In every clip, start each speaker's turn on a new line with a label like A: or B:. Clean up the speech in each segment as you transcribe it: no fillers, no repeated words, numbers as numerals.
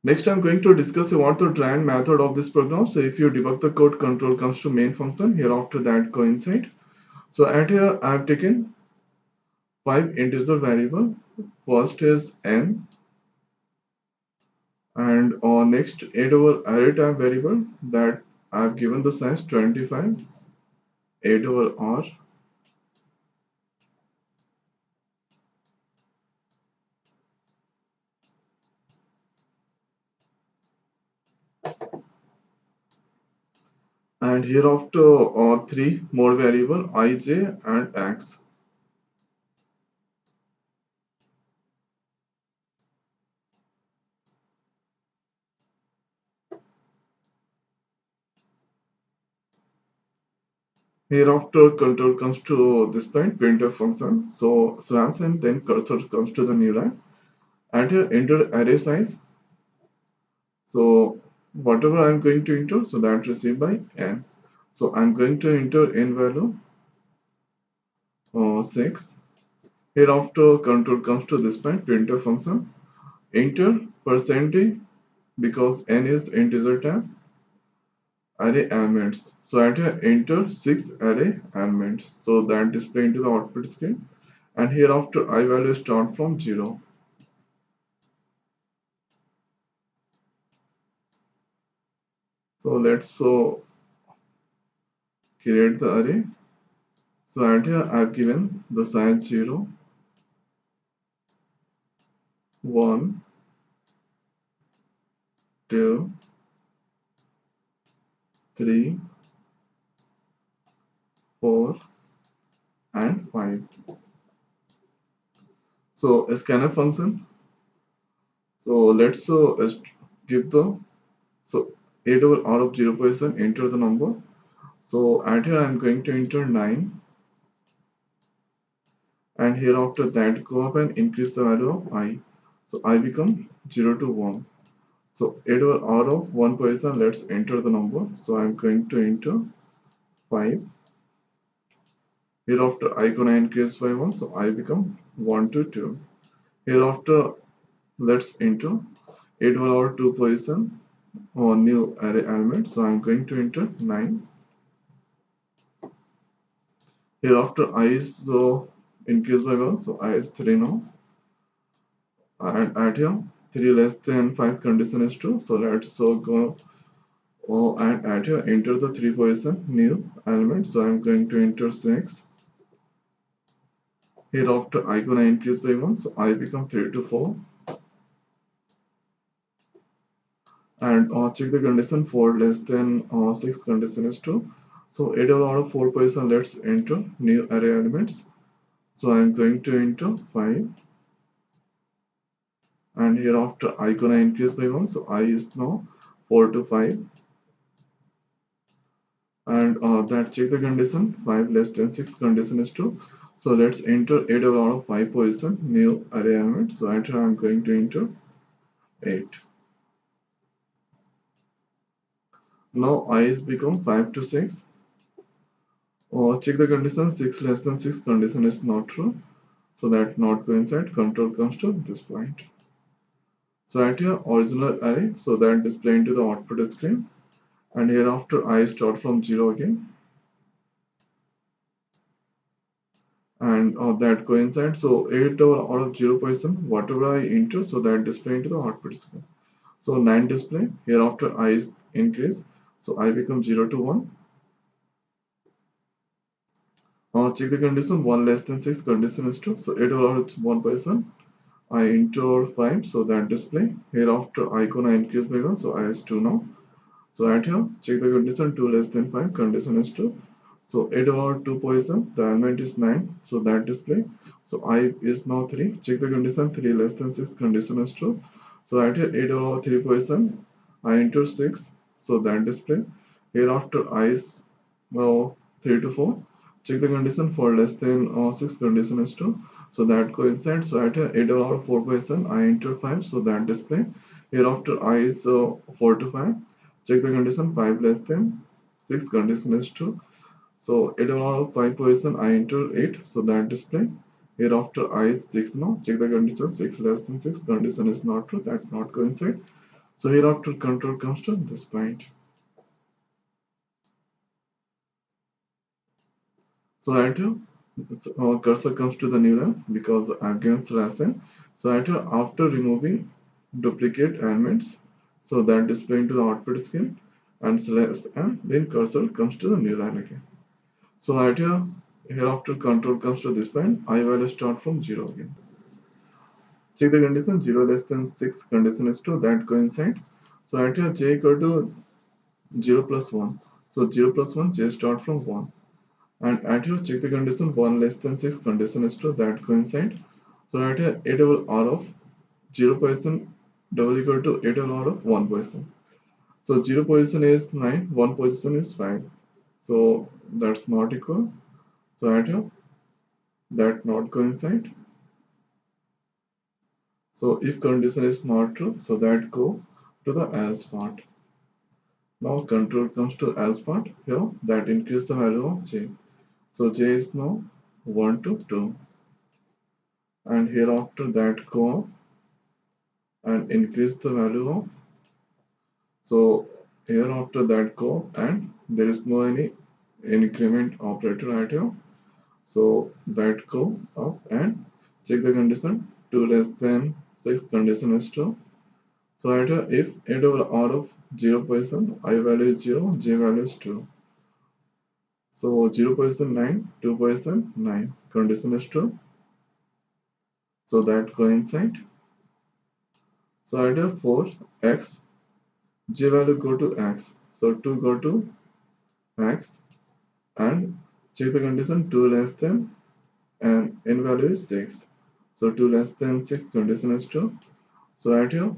A: Next, I'm going to discuss about the try and method of this program. So if you debug the code, control comes to main function. Here after that coincide. So at here I have taken 5 integer variable. First is n, and next 8 over array type variable that I have given the size 25, 8 over r, and hereafter 3 more variable I, j and x. Hereafter control comes to this point printf function. So slash and then cursor comes to the new line. And here enter array size. So whatever I'm going to enter, so that received by n. So I'm going to enter n value 6. Hereafter control comes to this point printf function. Enter percentage because n is integer type array elements. So at here enter 6 array elements. So that display into the output screen. And hereafter I value start from 0. So let's create the array. So at here I've given the size 0, 1, 2, 3, 4, and 5. So a scanf function. So let's give the so 8 over r of 0 position, enter the number. So at here I'm going to enter 9, and hereafter that go up and increase the value of I. So I become 0 to 1. So 8 over r of 1 position, let's enter the number. So I'm going to enter 5. Hereafter I gonna increase by 1, so I become 1 to 2. Hereafter let's enter 8 over our 2 position on new array element. So I'm going to enter 9. Hereafter I is increased by 1, so I is 3 now. And at here 3 less than 5 condition is true. So let's go and at here enter the 3 position new element. So I'm going to enter 6. Hereafter I gonna increase by 1, so I become 3 to 4. And check the condition 4 less than 6 condition is true. So 8 out of 4 position, let's enter new array elements. So I'm going to enter 5, and hereafter I gonna increase by 1, so I is now 4 to 5. And that check the condition 5 less than 6 condition is true. So let's enter 8 out of 5 position new array element. So enter I'm going to enter 8. Now I is become 5 to 6. Check the condition 6 less than 6 condition is not true. So that not coincide, control comes to this point. So at your original array, so that display into the output screen. And hereafter I start from 0 again. And that coincides. So 8 out of 0 position, whatever I enter, so that display into the output screen. So 9 display, hereafter I is increase. So I become 0 to 1. Check the condition 1 less than 6 condition is true. So 8 out of 1 position. I enter 5, so that display. Hereafter I gonna increase by 1, so I is 2 now. So at here, check the condition 2 less than 5, condition is 2. So 8 over 2 position, the element is 9, so that display. So I is now 3, check the condition 3 less than 6, condition is true. So at here 8 over 3 position, I enter 6, so that display. Hereafter I is now 3 to 4, check the condition 4 less than 6, condition is true. So that coincides. So at here 8 over 4 position, I enter 5, so that display. Hereafter I is 4 to 5. Check the condition 5 less than 6, condition is true. So 8 out of 5 position I enter 8, so that display. Hereafter I is 6 now. Check the condition 6 less than 6, condition is not true, that not coincide. So hereafter control comes to this point. So right here, cursor comes to the new line because against lesson. So right here, after removing duplicate elements, so that display into the output screen and select, and then cursor comes to the new line again. So right here, hereafter control comes to this point, I value start from 0 again. Check the condition 0 less than 6 condition is true that coincide. So right here j equal to 0 plus 1. So 0 plus 1 j start from 1. And at here check the condition 1 less than 6 condition is true that coincide. So at here a double r of 0 position double equal to a double r of 1 position. So 0 position is 9, 1 position is 5. So that's not equal. So at here that not coincide. So if condition is not true, so that go to the else part. Now control comes to else part here that increase the value of j. So j is now 1 to 2. And hereafter that go up and increase the value of, so here after that go and there is no any increment operator right here, so that go up and check the condition 2 less than 6 condition is true. So right here if a over r of 0 position I value is 0 j value is 2, so 0 position 9 2 position 9 condition is true, so that coincide. So right here for x j value go to x, so 2 go to x and check the condition 2 less than and n value is 6. So 2 less than 6 condition is true. So right here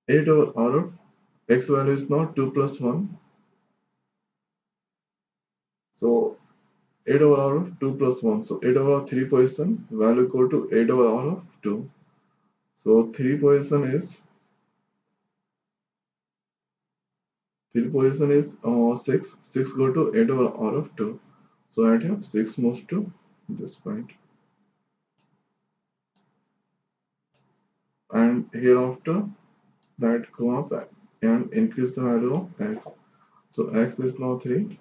A: 8 over r of x value is now 2 plus 1. So 8 over r of 2 plus 1. So 8 over 3 position value equal to 8 over r of 2. So 3 position is 6. 6 go to 8 over r of 2. So right here 6 moves to this point. And hereafter that go up and increase the value of x. So x is now 3.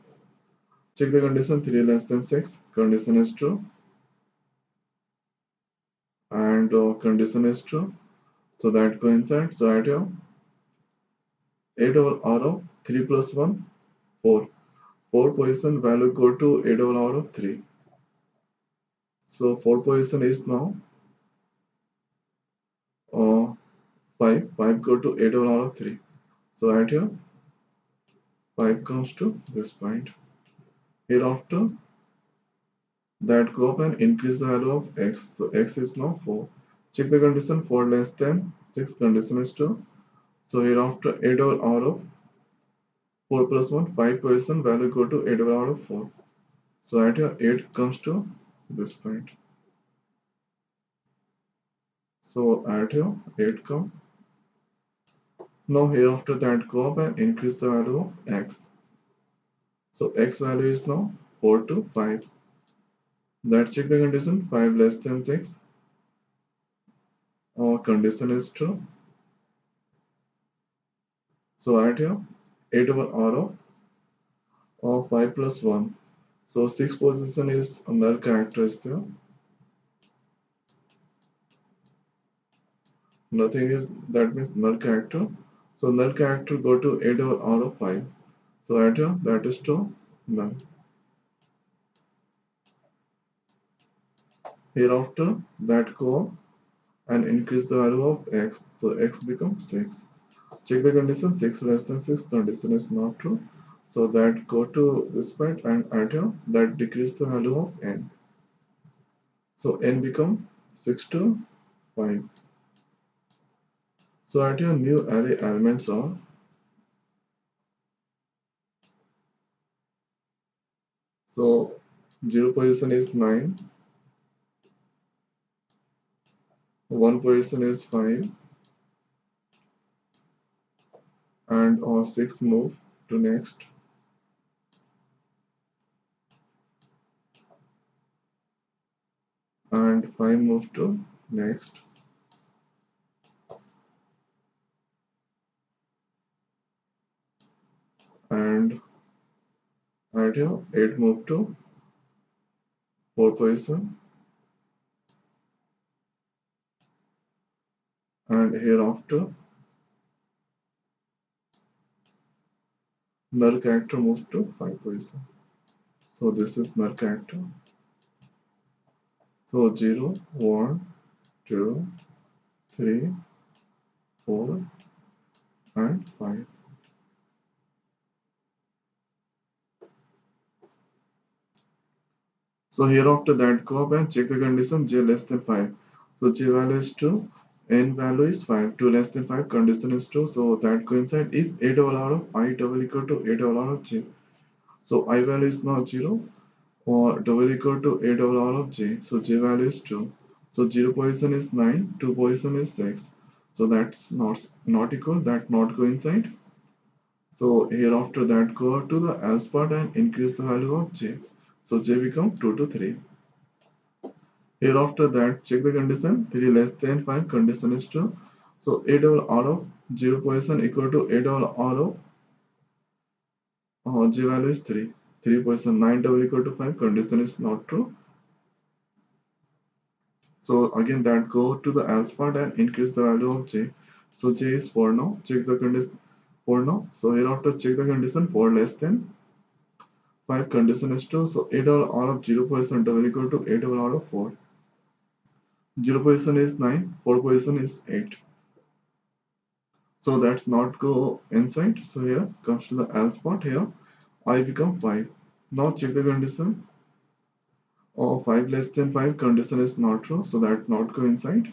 A: Check the condition 3 less than 6. Condition is true. And condition is true. So that coincides. So right here 8 over r of 3 plus 1 4. 4 position value go to 8 over r of 3. So 4 position is now uh, 5. 5 go to 8 over r of 3. So right here 5 comes to this point. Hereafter that go up and increase the value of x. So x is now 4. Check the condition 4 less than 6 condition is true. So hereafter 8 over r of 4 plus 1 5 position value go to 8 over r of 4. So right here 8 comes to this point. So right here 8 come. Now hereafter that go up and increase the value of x. So x value is now 4 to 5. That check the condition 5 less than 6. Our condition is true. So right here 8 over r of 5 plus 1. So 6 position is a null character is there. Nothing is that means null character. So null character go to 8 over r of 5. So right here that is to null. Hereafter that go up and increase the value of x. So x becomes 6. Check the condition 6 less than 6 condition is not true. So that go to this point and right here that decrease the value of n. So n become 6 to 5. So right here new array elements are, so 0 position is 9, 1 position is 5 and 6 move to next and 5 move to next and add here 8 move to 4 position, and hereafter null character moves to 5 position. So this is null character. So 0, 1, 2, 3, 4, and 5. So hereafter that go up and check the condition j less than 5. So j value is 2, n value is 5, 2 less than 5, condition is 2. So that coincide if a double out of I double equal to a double out of j. So I value is now 0 or double equal to a double out of j. So j value is 2. So 0 position is 9, 2 position is 6. So that's not equal, that not coincide. So hereafter that go to the else part and increase the value of j. So j become 2 to 3. Hereafter that check the condition 3 less than 5, condition is true. So a double out of 0 position equal to a double out of j value is 3. 3 position 9 double equal to 5, condition is not true. So again that go to the else part and increase the value of j. So j is 4 now. Check the condition 4 now. So hereafter check the condition 4 less than 5, condition is true. So a double out of 0 position double equal to a double out of 4. 0 position is 9, 4 position is 8. So that's not go inside. So here comes to the else part. Here I become 5. Now check the condition. 5 less than 5, condition is not true. So that not go inside.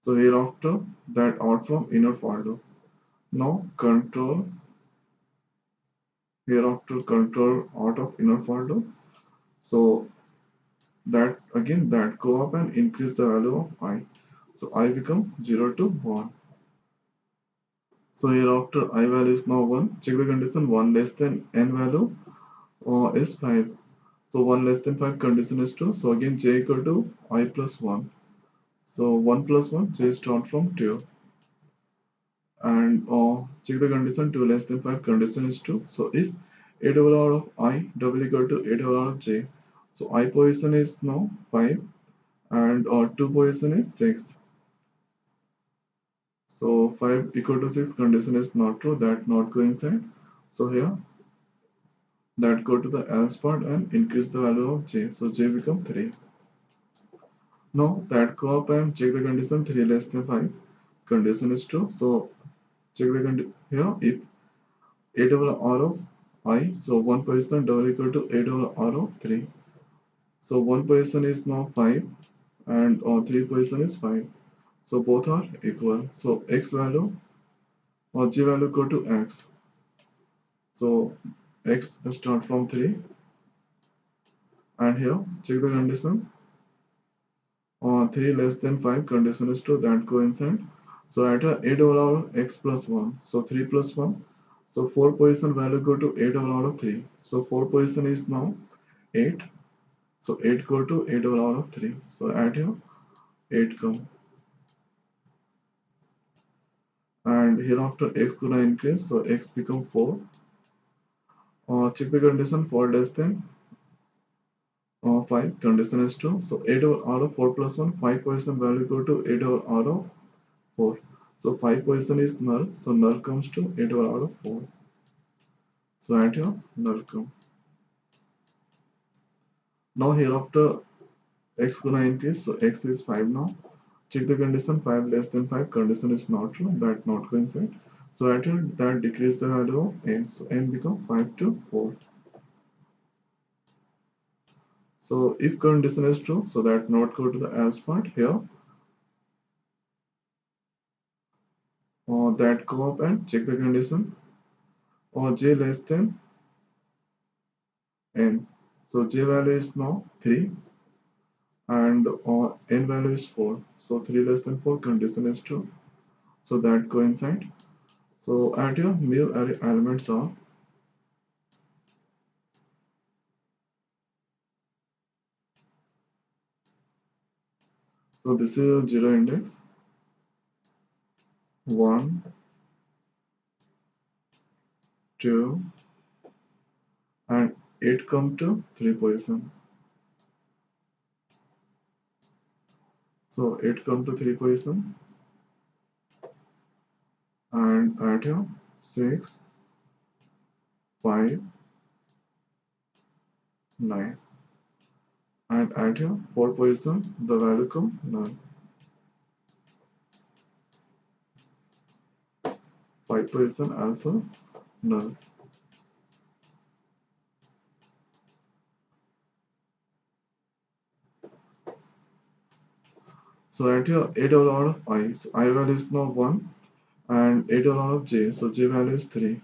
A: So hereafter that out from inner for loop. Now control, hereafter control out of inner for loop. So that again that go up and increase the value of I. So I become 0 to 1. So hereafter I value is now 1. Check the condition 1 less than n value is 5. So 1 less than 5, condition is true. So again j equal to I plus 1. So 1 plus 1, j start from 2. And check the condition 2 less than 5, condition is true. So if a double out of I double equal to a double out of j. So I position is now 5 and 2 position is 6. So 5 equal to 6, condition is not true, that not coincide. So here that go to the else part and increase the value of j. So j become 3. Now that go up and check the condition 3 less than 5. Condition is true. So check the condition here if a double r of I, so 1 position double equal to a double r of 3. So 1 position is now 5 and 3 position is 5. So both are equal. So x value or j value go to x. So x start from 3 and here check the condition 3 less than 5, condition is true, that coincide. So at a double out of x plus 1. So 3 plus 1. So 4 position value go to a double out of 3. So 4 position is now 8. So 8 go to a double out of 3. So add here 8 come. And hereafter x gonna increase. So x become 4. Check the condition 4 less than 5. Condition is true. So a double out of 4 plus 1. 5 position value go to a double out of 4. So 5 position is null. So null comes to a double out of 4. So add here null come. Now hereafter x gonna increase. So x is 5 now. Check the condition 5 less than 5. Condition is not true. That not coincide. So at here that decrease the value of n. So n become 5 to 4. So if condition is true, so that not go to the else part here. Or that go up and check the condition. Or j less than n. So j value is now 3 and n value is 4. So 3 less than 4, condition is true. So that coincide. So at your new array elements are, so this is 0 index 1 2, and 8 come to 3 position. So 8 come to 3 position, and add here 6, 5, 9, and add here 4 position, the value come null. 5 position also null. So at here 8 out of I, so I value is now 1, and 8 out of j, so j value is 3.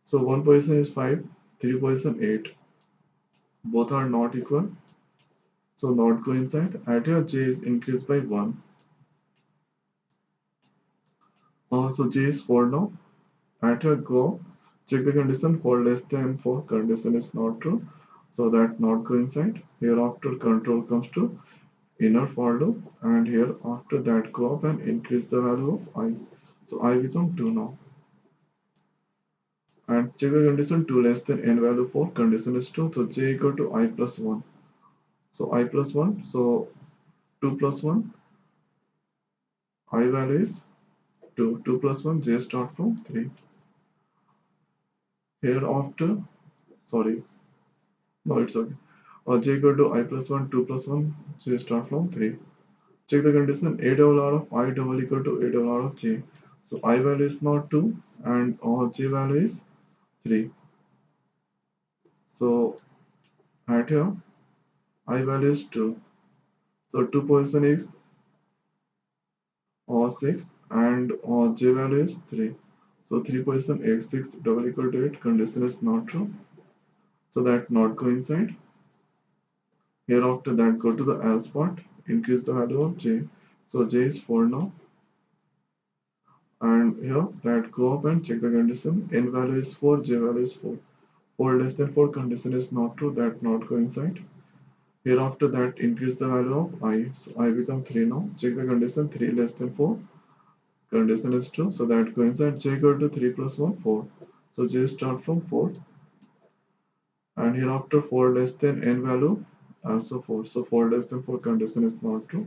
A: So 1 position is 5, 3 position 8. Both are not equal, so not coincide. At here j is increased by 1. So j is 4 now. At here go, check the condition for less than 4. Condition is not true, so that not coincide. Hereafter control comes to inner for loop, and here after that go up and increase the value of I. So I become 2 now. And check the condition 2 less than n value for condition is 2. So j equal to I plus 1. So I plus 1. So 2 plus 1. I value is 2. 2 plus 1. J start from 3. Hereafter, sorry. No, it's okay. J equal to I plus 1. 2 plus 1. J start from 3. Check the condition a double out of I double equal to a double out of j. So I value is not 2 and j value is 3. So at here I value is 2. So 2 position is 6 and j value is 3. So 3 position 8, 6 double equal to 8. Condition is not true. So that not coincide. Hereafter that go to the else part. Increase the value of j. So j is 4 now. And here that go up and check the condition. N value is 4, j value is 4. 4 less than 4 condition is not true, that not coincide. Hereafter that increase the value of I. So I become 3 now. Check the condition 3 less than 4. Condition is true, so that coincide. J equal to 3 plus 1, 4. So j start from 4. And hereafter 4 less than n value also 4. So 4 less than 4 condition is not true.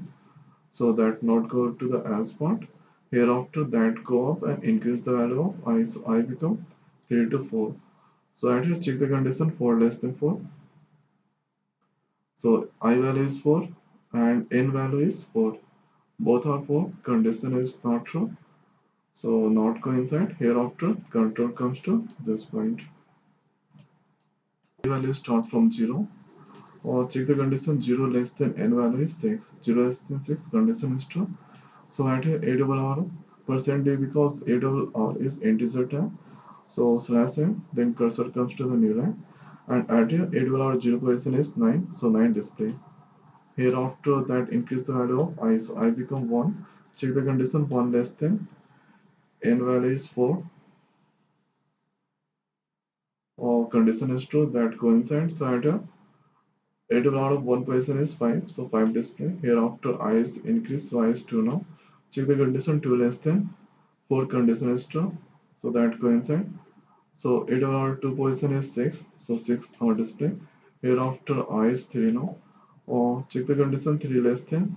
A: So that not go to the else part. Hereafter that go up and increase the value of I. So I become 3 to 4. So I have to check the condition 4 less than 4. So I value is 4 and n value is 4. Both are 4. Condition is not true. So not coincide. Hereafter control comes to this point. I value start from 0. Or check the condition 0 less than n value is 6. 0 less than 6 condition is true. So at here a double r percent d, because a double r is integer type. So slash n, then cursor comes to the new line. And at here a double r 0 position is 9. So 9 display. Hereafter that increase the value of I, so I become 1. Check the condition 1 less than n value is 4. Or condition is true, that coincides. So at a double out of 1 position is 5. So 5 display. Hereafter I is increased, so I is 2 now. Check the condition 2 less than 4, condition is true. So that coincides. So a double out of 2 position is 6. So 6 our display. Hereafter I is 3 now. Or check the condition 3 less than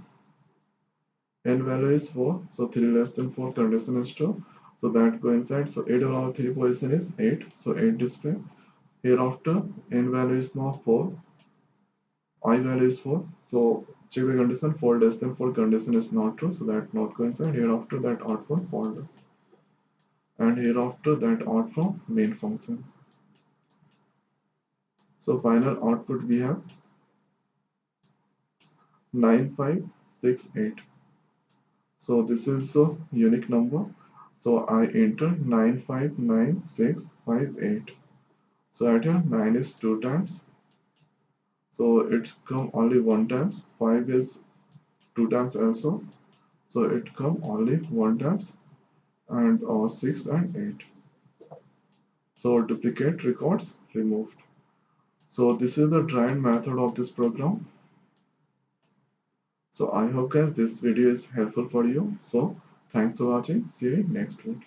A: n value is 4, so 3 less than 4 condition is true, so that coincides. So 8 over 3 position is 8, so 8 display. Hereafter n value is now 4, I value is 4, so check the condition 4 less than 4 condition is not true, so that not coincide. Hereafter that out from folder, and hereafter that out from main function. So final output we have 9568. So this is a unique number. So I enter 959658. So at here 9 is 2 times. So it come only 1 times. 5 is 2 times also. So it come only 1 times. And 6 and 8. So duplicate records removed. So this is the try-and method of this program. So I hope guys this video is helpful for you. So thanks for watching. See you next week.